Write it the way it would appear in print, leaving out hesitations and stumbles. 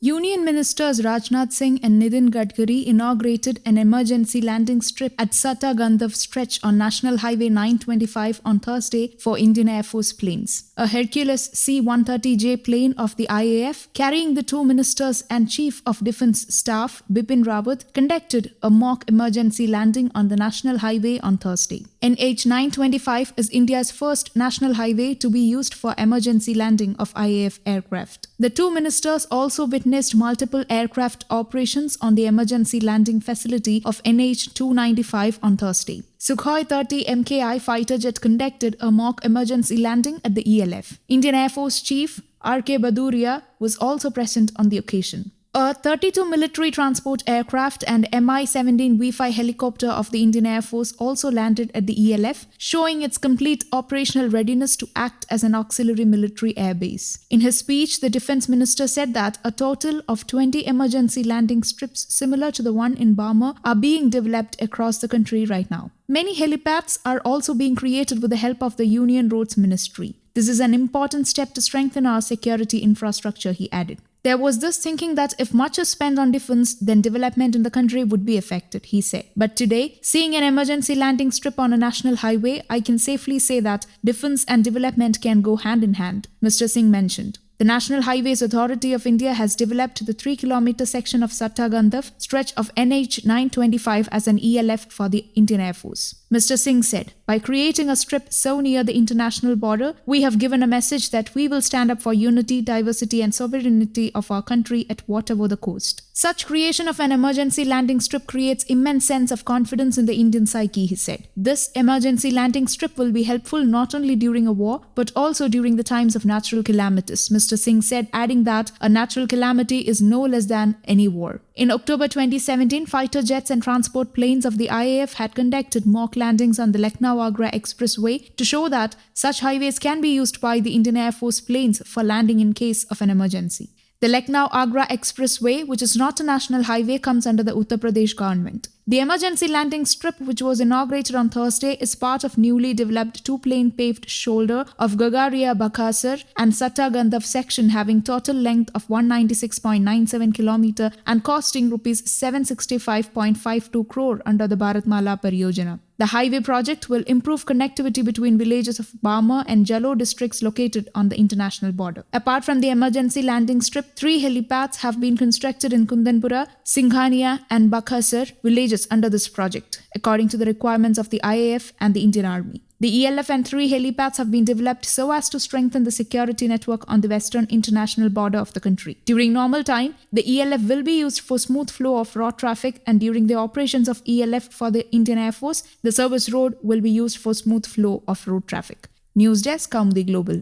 Union Ministers Rajnath Singh and Nitin Gadkari inaugurated an emergency landing strip at Satta-Gandhav stretch on National Highway 925 on Thursday for Indian Air Force planes. A Hercules C-130J plane of the IAF, carrying the two ministers and Chief of Defence Staff Bipin Rawat, conducted a mock emergency landing on the National Highway on Thursday. NH 925 is India's first national highway to be used for emergency landing of IAF aircraft. The two ministers also witnessed multiple aircraft operations on the emergency landing facility of NH 295 on Thursday. Sukhoi 30 MKI fighter jet conducted a mock emergency landing at the ELF. Indian Air Force Chief RK Bhadauria was also present on the occasion. A 32 military transport aircraft and Mi-17 V-5 helicopter of the Indian Air Force also landed at the ELF, showing its complete operational readiness to act as an auxiliary military airbase. In his speech, the Defence Minister said that a total of 20 emergency landing strips similar to the one in Burma are being developed across the country right now. Many helipads are also being created with the help of the Union Roads Ministry. This is an important step to strengthen our security infrastructure, he added. There was this thinking that if much is spent on defense, then development in the country would be affected, he said. But today, seeing an emergency landing strip on a national highway, I can safely say that defense and development can go hand in hand, Mr. Singh mentioned. The National Highways Authority of India has developed the 3-kilometer section of Satta-Gandhav stretch of NH 925 as an ELF for the Indian Air Force. Mr. Singh said, by creating a strip so near the international border, we have given a message that we will stand up for unity, diversity and sovereignty of our country at whatever the cost. Such creation of an emergency landing strip creates immense sense of confidence in the Indian psyche, he said. This emergency landing strip will be helpful not only during a war, but also during the times of natural calamities, Mr. Singh said, adding that a natural calamity is no less than any war. In October 2017, fighter jets and transport planes of the IAF had conducted mock landings on the Lucknow-Agra Expressway to show that such highways can be used by the Indian Air Force planes for landing in case of an emergency. The Lucknow-Agra Expressway, which is not a national highway, comes under the Uttar Pradesh government. The emergency landing strip, which was inaugurated on Thursday, is part of newly developed two-lane paved shoulder of Gagaria-Bakasar and Satta-Gandhav section having total length of 196.97 km and costing Rs 765.52 crore under the Bharatmala Pariyojana. The highway project will improve connectivity between villages of Barmer and Jalore districts located on the international border. Apart from the emergency landing strip, 3 helipads have been constructed in Kundanpura, Singhania and Bakasar villages under this project, according to the requirements of the IAF and the Indian Army. The ELF and 3 helipads have been developed so as to strengthen the security network on the western international border of the country. During normal time, the ELF will be used for smooth flow of road traffic, and during the operations of ELF for the Indian Air Force, the service road will be used for smooth flow of road traffic. News Desk, Kaumudy Global.